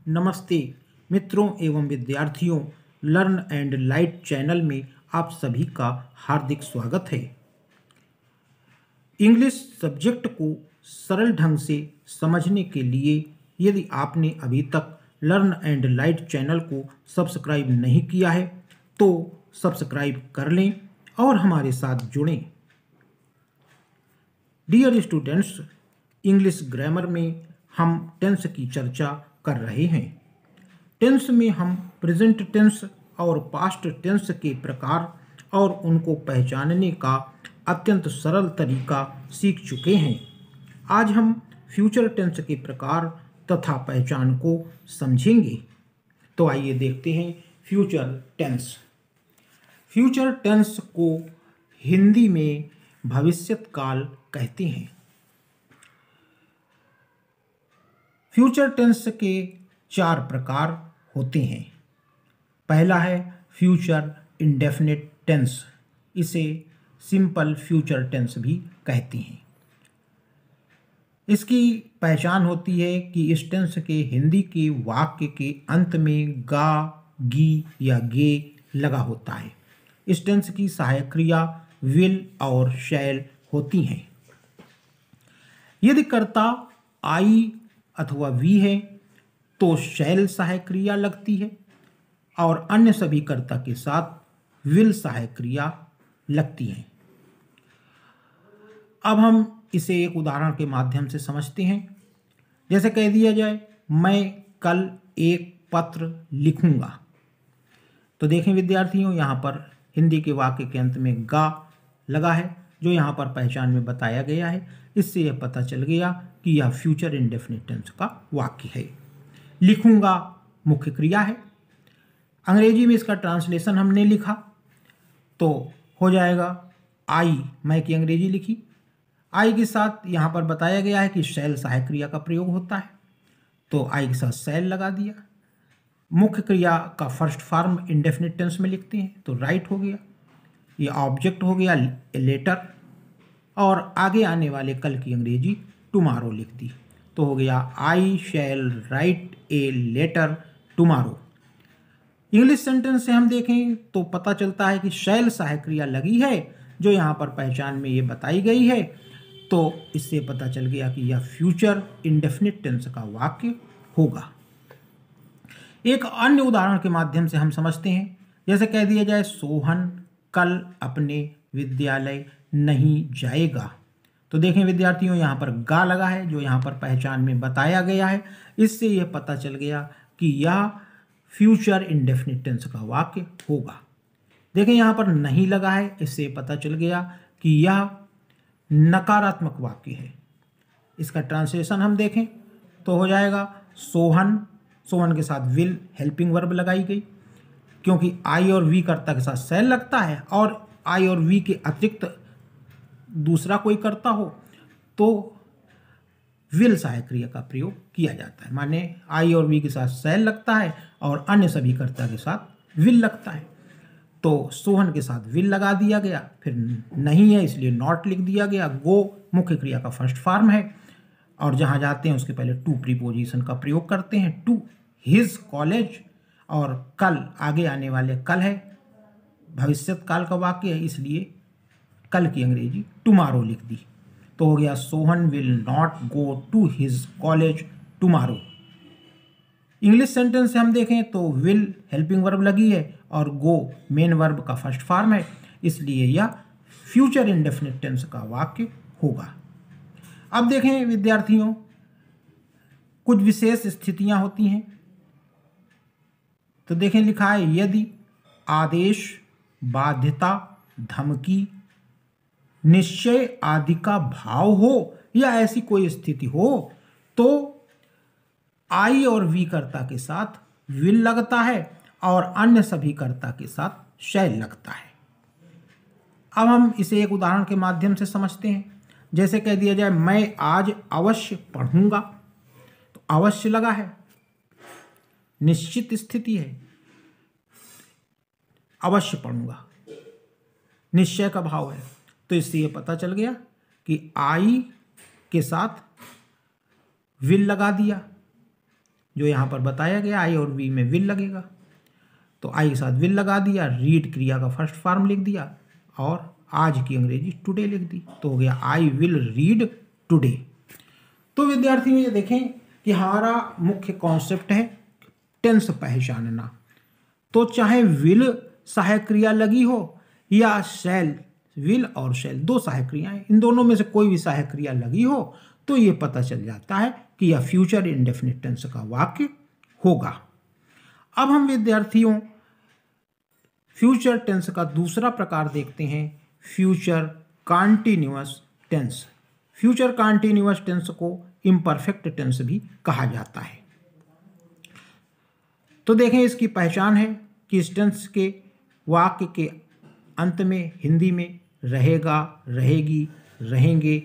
नमस्ते मित्रों एवं विद्यार्थियों, लर्न एंड लाइट चैनल में आप सभी का हार्दिक स्वागत है। इंग्लिश सब्जेक्ट को सरल ढंग से समझने के लिए यदि आपने अभी तक लर्न एंड लाइट चैनल को सब्सक्राइब नहीं किया है तो सब्सक्राइब कर लें और हमारे साथ जुड़ें। डियर स्टूडेंट्स, इंग्लिश ग्रामर में हम टेंस की चर्चा कर रहे हैं। टेंस में हम प्रेजेंट टेंस और पास्ट टेंस के प्रकार और उनको पहचानने का अत्यंत सरल तरीका सीख चुके हैं। आज हम फ्यूचर टेंस के प्रकार तथा पहचान को समझेंगे। तो आइए देखते हैं फ्यूचर टेंस। फ्यूचर टेंस को हिंदी में भविष्यत काल कहते हैं। फ्यूचर टेंस के 4 प्रकार होते हैं। पहला है फ्यूचर इंडेफिनिट टेंस, इसे सिंपल फ्यूचर टेंस भी कहते हैं। इसकी पहचान होती है कि इस टेंस के हिंदी के वाक्य के अंत में गा, गी या गे लगा होता है। इस टेंस की सहायक क्रिया विल और शैल होती हैं। यदि कर्ता आई अथवा वी है तो शैल सहायक क्रिया लगती है और अन्य सभी कर्ता के साथ विल सहायक क्रिया लगती है। अब हम इसे एक उदाहरण के माध्यम से समझते हैं। जैसे कह दिया जाए, मैं कल एक पत्र लिखूंगा। तो देखें विद्यार्थियों, यहाँ पर हिंदी के वाक्य के अंत में गा लगा है, जो यहाँ पर पहचान में बताया गया है। इससे यह पता चल गया कि यह फ्यूचर इंडेफिनिट टेंस का वाक्य है। लिखूंगा मुख्य क्रिया है। अंग्रेजी में इसका ट्रांसलेशन हमने लिखा तो हो जाएगा आई, मैं की अंग्रेजी लिखी। आई के साथ यहाँ पर बताया गया है कि शैल सहायक क्रिया का प्रयोग होता है, तो आई के साथ शैल लगा दिया। मुख्य क्रिया का फर्स्ट फॉर्म इंडेफिनिट टेंस में लिखते हैं तो राइट हो गया। ये ऑब्जेक्ट हो गया लेटर, और आगे आने वाले कल की अंग्रेजी टुमारो लिख दी तो हो गया I shall write a letter tomorrow. English sentence से हम देखें तो पता चलता है कि शैल सहायक क्रिया लगी है, जो यहाँ पर पहचान में ये बताई गई है। तो इससे पता चल गया कि यह फ्यूचर इंडेफिनिट टेंस का वाक्य होगा। एक अन्य उदाहरण के माध्यम से हम समझते हैं। जैसे कह दिया जाए, सोहन कल अपने विद्यालय नहीं जाएगा। तो देखें विद्यार्थियों, यहाँ पर गा लगा है, जो यहाँ पर पहचान में बताया गया है। इससे यह पता चल गया कि यह फ्यूचर इंडेफिनिट टेंस का वाक्य होगा। देखें यहाँ पर नहीं लगा है, इससे पता चल गया कि यह नकारात्मक वाक्य है। इसका ट्रांसलेशन हम देखें तो हो जाएगा सोहन, सोहन के साथ विल हेल्पिंग वर्ब लगाई गई, क्योंकि आई और वी कर्ता के साथ शैल लगता है और आई और वी के अतिरिक्त दूसरा कोई कर्ता हो तो विल सहायक क्रिया का प्रयोग किया जाता है। माने आई और वी के साथ शैल लगता है और अन्य सभी कर्ता के साथ विल लगता है। तो सोहन के साथ विल लगा दिया गया, फिर नहीं है इसलिए नॉट लिख दिया गया। गो मुख्य क्रिया का फर्स्ट फॉर्म है और जहाँ जाते हैं उसके पहले टू प्रीपोजिशन का प्रयोग करते हैं, टू हिज कॉलेज, और कल आगे आने वाले कल है, भविष्यत काल का वाक्य है, इसलिए कल की अंग्रेजी टुमारो लिख दी तो हो गया Sohan will not go to his college tomorrow. English sentence से हम देखें तो विल हेल्पिंग वर्ब लगी है और गो मेन वर्ब का फर्स्ट फॉर्म है, इसलिए यह फ्यूचर इंडेफिनिट टेंस का वाक्य होगा। अब देखें विद्यार्थियों, कुछ विशेष स्थितियां होती हैं। तो देखें लिखा है, यदि आदेश, बाध्यता, धमकी, निश्चय आदि का भाव हो या ऐसी कोई स्थिति हो तो आई और वी कर्ता के साथ विल लगता है और अन्य सभी कर्ता के साथ शैल लगता है। अब हम इसे एक उदाहरण के माध्यम से समझते हैं। जैसे कह दिया जाए, मैं आज अवश्य पढ़ूंगा। तो अवश्य लगा है, निश्चित स्थिति है, अवश्य पढ़ूंगा, निश्चय का भाव है। तो इससे ये पता चल गया कि आई के साथ विल लगा दिया, जो यहाँ पर बताया गया, आई और वी में विल लगेगा, तो आई के साथ विल लगा दिया, रीड क्रिया का फर्स्ट फॉर्म लिख दिया और आज की अंग्रेजी टुडे लिख दी, तो हो गया आई विल रीड टुडे। तो विद्यार्थियों ये देखें कि हमारा मुख्य कॉन्सेप्ट है टेंस पहचानना। तो चाहे विल सहायक क्रिया लगी हो या शैल, विल और शैल दो सहायक क्रियाएं, इन दोनों में से कोई भी सहायक क्रिया लगी हो तो ये पता चल जाता है कि यह फ्यूचर इंडेफिनिट टेंस का वाक्य होगा। अब हम विद्यार्थियों फ्यूचर टेंस का दूसरा प्रकार देखते हैं, future continuous tense. Future continuous tense को इम्परफेक्ट टेंस भी कहा जाता है। तो देखें इसकी पहचान है कि इस टेंस के वाक्य के अंत में हिंदी में रहेगा, रहेगी, रहेंगे,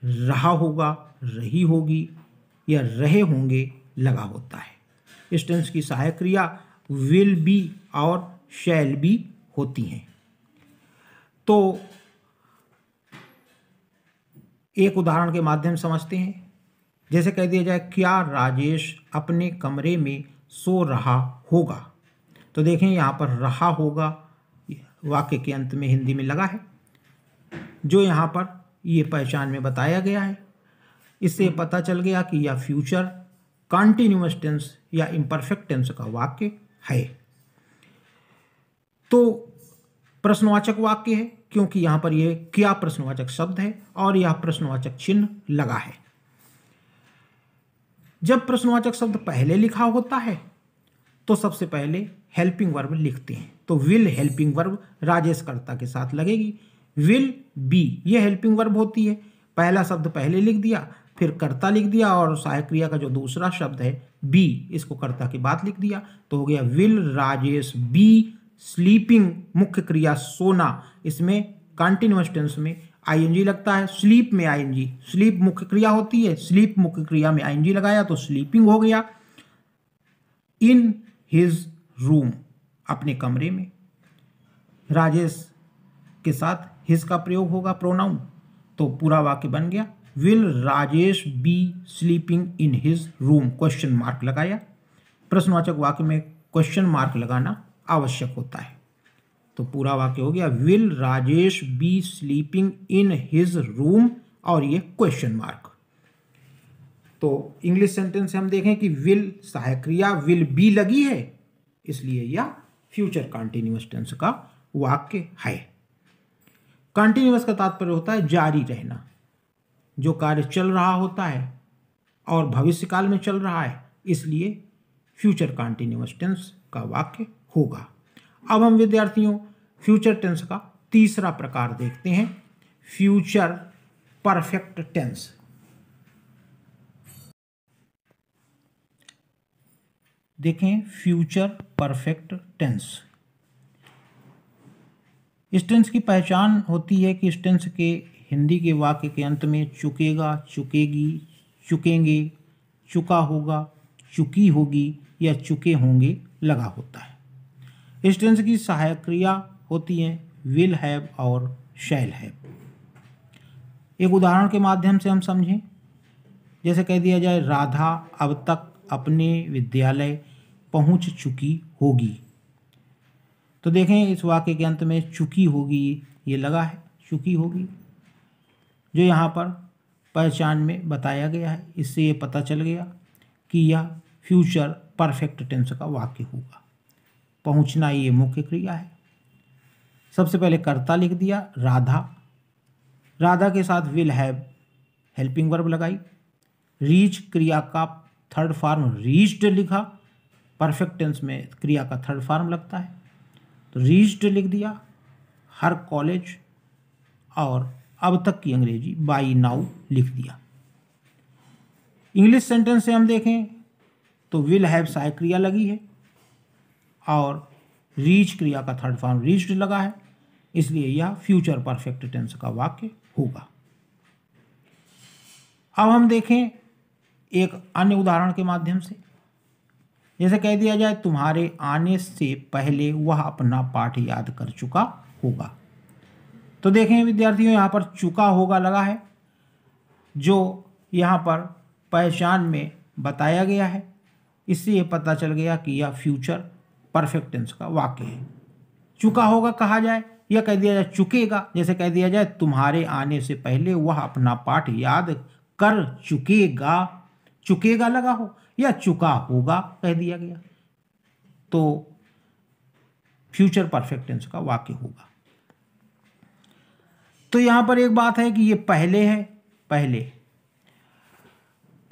रहा होगा, रही होगी या रहे होंगे लगा होता है। इस टेंस की सहायक क्रिया विल बी और शैल बी होती हैं। तो एक उदाहरण के माध्यम समझते हैं। जैसे कह दिया जाए, क्या राजेश अपने कमरे में सो रहा होगा। तो देखें यहाँ पर रहा होगा वाक्य के अंत में हिंदी में लगा है, जो यहाँ पर ये पहचान में बताया गया है। इससे पता चल गया कि यह फ्यूचर कॉन्टिन्यूअस टेंस या इम्परफेक्ट टेंस का वाक्य है। तो प्रश्नवाचक वाक्य है क्योंकि यहाँ पर यह क्या प्रश्नवाचक शब्द है और यह प्रश्नवाचक चिन्ह लगा है। जब प्रश्नवाचक शब्द पहले लिखा होता है तो सबसे पहले हेल्पिंग वर्ब लिखते हैं। तो विल हेल्पिंग वर्ब राजेश कर्ता के साथ लगेगी। विल बी ये हेल्पिंग वर्ब होती है, पहला शब्द पहले लिख दिया, फिर कर्ता लिख दिया और सहायक क्रिया का जो दूसरा शब्द है बी, इसको कर्ता के बाद लिख दिया, तो हो गया विल राजेश बी स्लीपिंग। मुख्य क्रिया सोना, इसमें कॉन्टिन्यूअस टेंस में आईएनजी लगता है, स्लीप में आईएनजी, स्लीप मुख्य क्रिया होती है, स्लीप मुख्य क्रिया में आईएनजी लगाया तो स्लीपिंग हो गया। इन हिज रूम अपने कमरे में, राजेश के साथ हिज का प्रयोग होगा प्रोनाउन, तो पूरा वाक्य बन गया will Rajesh B sleeping in his room, question mark लगाया। प्रश्नवाचक वाक्य में क्वेश्चन मार्क लगाना आवश्यक होता है, तो पूरा वाक्य हो गया will Rajesh B sleeping in his room और ये क्वेश्चन मार्क। तो इंग्लिश सेंटेंस से हम देखें कि विल सहायक क्रिया विल बी लगी है, इसलिए यह फ्यूचर कॉन्टिन्यूअस टेंस का वाक्य है। कॉन्टिन्यूअस का तात्पर्य होता है जारी रहना, जो कार्य चल रहा होता है और भविष्य काल में चल रहा है, इसलिए फ्यूचर कॉन्टिन्यूअस टेंस का वाक्य होगा। अब हम विद्यार्थियों फ्यूचर टेंस का तीसरा प्रकार देखते हैं, फ्यूचर परफेक्ट टेंस। देखें फ्यूचर परफेक्ट टेंस। इस टेंस की पहचान होती है कि इस टेंस के हिंदी के वाक्य के अंत में चुकेगा, चुकेगी, चुकेंगे, चुका होगा, चुकी होगी या चुके होंगे लगा होता है। इस टेंस की सहायक क्रिया होती है विल हैव और शैल हैव। एक उदाहरण के माध्यम से हम समझें। जैसे कह दिया जाए, राधा अब तक अपने विद्यालय पहुंच चुकी होगी। तो देखें इस वाक्य के अंत में चुकी होगी ये लगा है, चुकी होगी, जो यहाँ पर पहचान में बताया गया है। इससे ये पता चल गया कि यह फ्यूचर परफेक्ट टेंस का वाक्य होगा। पहुंचना ये मुख्य क्रिया है। सबसे पहले कर्ता लिख दिया राधा, राधा के साथ विल हैव हेल्पिंग वर्ब लगाई, रीच क्रिया का थर्ड फॉर्म रीच्ड लिखा, परफेक्ट टेंस में क्रिया का थर्ड फॉर्म लगता है, तो रीच्ड लिख दिया, हर कॉलेज और अब तक की अंग्रेजी बाई नाउ लिख दिया। इंग्लिश सेंटेंस से हम देखें तो विल हैव सहायक क्रिया लगी है और रीच क्रिया का थर्ड फॉर्म रीच्ड लगा है, इसलिए यह फ्यूचर परफेक्ट टेंस का वाक्य होगा। अब हम देखें एक अन्य उदाहरण के माध्यम से। जैसे कह दिया जाए, तुम्हारे आने से पहले वह अपना पाठ याद कर चुका होगा। तो देखें विद्यार्थियों, यहाँ पर चुका होगा लगा है, जो यहाँ पर पहचान में बताया गया है इससे ये पता चल गया कि यह फ्यूचर परफेक्ट टेंस का वाक्य है। चुका होगा कहा जाए या कह दिया जाए चुकेगा, जैसे कह दिया जाए तुम्हारे आने से पहले वह अपना पाठ याद कर चुकेगा, चुकेगा लगा हो या चुका होगा कह दिया गया, तो फ्यूचर परफेक्ट टेंस का वाक्य होगा। तो यहां पर एक बात है कि ये पहले है,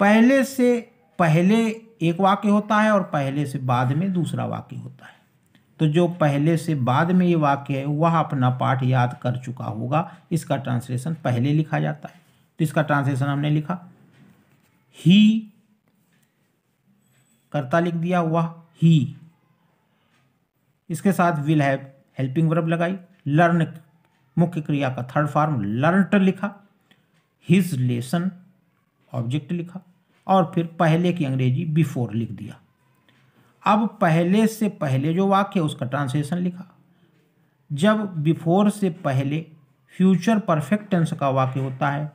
पहले से पहले एक वाक्य होता है और पहले से बाद में दूसरा वाक्य होता है। तो जो पहले से बाद में ये वाक्य है वह अपना पाठ याद कर चुका होगा, इसका ट्रांसलेशन पहले लिखा जाता है। तो इसका ट्रांसलेशन हमने लिखा, ही कर्ता लिख दिया, वह ही, इसके साथ विल हैव हेल्पिंग वर्ब लगाई, लर्न मुख्य क्रिया का थर्ड फॉर्म लर्नट लिखा, हिज लेसन ऑब्जेक्ट लिखा और फिर पहले की अंग्रेजी बिफोर लिख दिया। अब पहले से पहले जो वाक्य है उसका ट्रांसलेशन लिखा। जब बिफोर से पहले फ्यूचर परफेक्ट टेंस का वाक्य होता है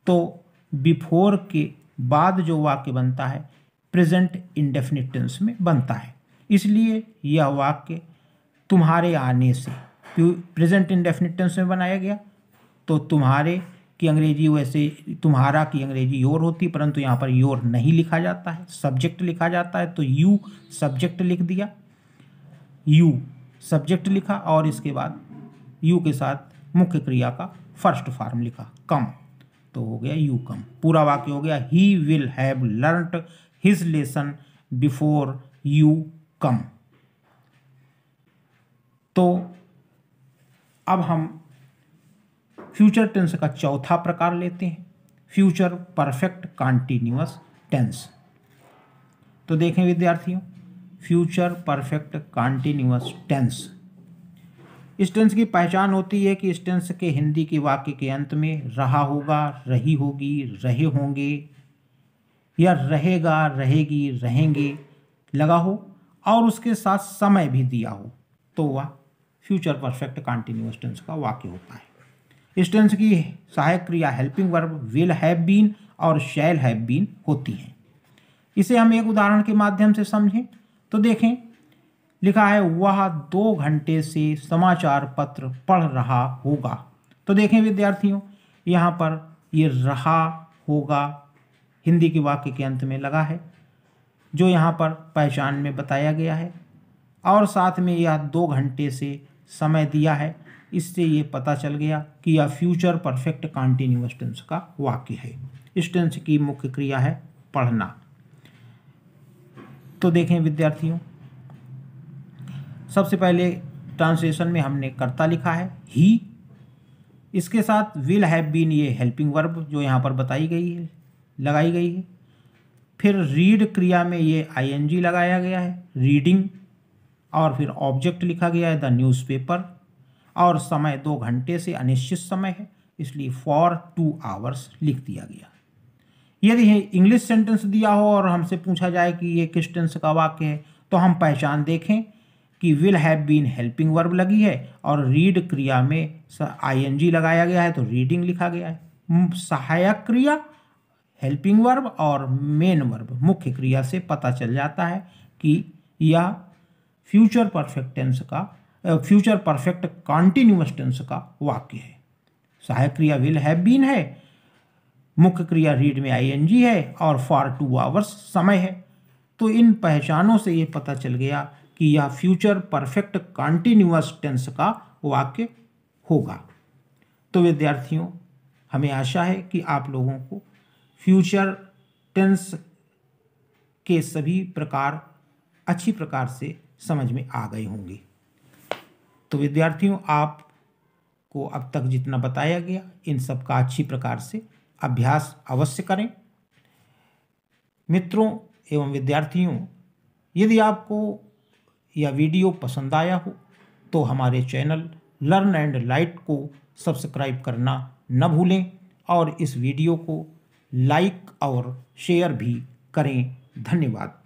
तो बिफोर के बाद जो वाक्य बनता है प्रेजेंट इंडेफिनिट टेंस में बनता है। इसलिए यह वाक्य तुम्हारे आने से प्रेजेंट इंडेफिनिट टेंस में बनाया गया। तो तुम्हारे की अंग्रेजी वैसे तुम्हारा की अंग्रेजी योर होती, परंतु यहाँ पर योर नहीं लिखा जाता है, सब्जेक्ट लिखा जाता है। तो यू सब्जेक्ट लिख दिया, यू सब्जेक्ट लिखा और इसके बाद यू के साथ मुख्य क्रिया का फर्स्ट फॉर्म लिखा कम, तो हो गया यू कम। पूरा वाक्य हो गया, he will have learned his lesson before you come. तो अब हम फ्यूचर टेंस का चौथा प्रकार लेते हैं, फ्यूचर परफेक्ट कॉन्टिन्यूअस टेंस। तो देखें विद्यार्थियों, फ्यूचर परफेक्ट कॉन्टिन्यूअस टेंस, इस टेंस की पहचान होती है कि इस टेंस के हिंदी के वाक्य के अंत में रहा होगा, रही होगी, रहे होंगे या रहेगा, रहेगी, रहेंगे लगा हो और उसके साथ समय भी दिया हो, तो वह फ्यूचर परफेक्ट कॉन्टिन्यूअस टेंस का वाक्य होता है। इस टेंस की सहायक क्रिया helping verb will have been और शैल हैव बीन होती हैं। इसे हम एक उदाहरण के माध्यम से समझें तो देखें, लिखा है वह 2 घंटे से समाचार पत्र पढ़ रहा होगा। तो देखें विद्यार्थियों, यहाँ पर ये रहा होगा हिंदी के वाक्य के अंत में लगा है, जो यहाँ पर पहचान में बताया गया है और साथ में यह 2 घंटे से समय दिया है। इससे ये पता चल गया कि यह फ्यूचर परफेक्ट कॉन्टिन्यूअस टेंस का वाक्य है। इस टेंस की मुख्य क्रिया है पढ़ना। तो देखें विद्यार्थियों, सबसे पहले ट्रांसलेशन में हमने कर्ता लिखा है ही, इसके साथ विल हैव बीन ये हेल्पिंग वर्ब जो यहाँ पर बताई गई है, लगाई गई है। फिर रीड क्रिया में ये आईएनजी लगाया गया है, रीडिंग, और फिर ऑब्जेक्ट लिखा गया है द न्यूज़पेपर और समय 2 घंटे से अनिश्चित समय है, इसलिए फॉर 2 आवर्स लिख दिया गया। यदि इंग्लिश सेंटेंस दिया हो और हमसे पूछा जाए कि ये किस टेंस का वाक्य है, तो हम पहचान देखें कि will have been helping verb लगी है और रीड क्रिया में आईएनजी लगाया गया है, तो रीडिंग लिखा गया है। सहायक क्रिया हेल्पिंग वर्ब और मेन वर्ब मुख्य क्रिया से पता चल जाता है कि यह फ्यूचर परफेक्ट टेंस का फ्यूचर परफेक्ट कॉन्टिन्यूअस टेंस का वाक्य है। सहायक क्रिया विल हैव बीन है, मुख्य क्रिया रीड में आईएनजी है और फॉर 2 आवर्स समय है। तो इन पहचानों से ये पता चल गया कि यह फ्यूचर परफेक्ट कॉन्टिन्यूअस टेंस का वाक्य होगा। तो विद्यार्थियों, हमें आशा है कि आप लोगों को फ्यूचर टेंस के सभी प्रकार अच्छी प्रकार से समझ में आ गए होंगे। तो विद्यार्थियों, आपको अब तक जितना बताया गया इन सब का अच्छी प्रकार से अभ्यास अवश्य करें। मित्रों एवं विद्यार्थियों, यदि आपको यह वीडियो पसंद आया हो तो हमारे चैनल लर्न एंड लाइट को सब्सक्राइब करना न भूलें और इस वीडियो को लाइक और शेयर भी करें। धन्यवाद।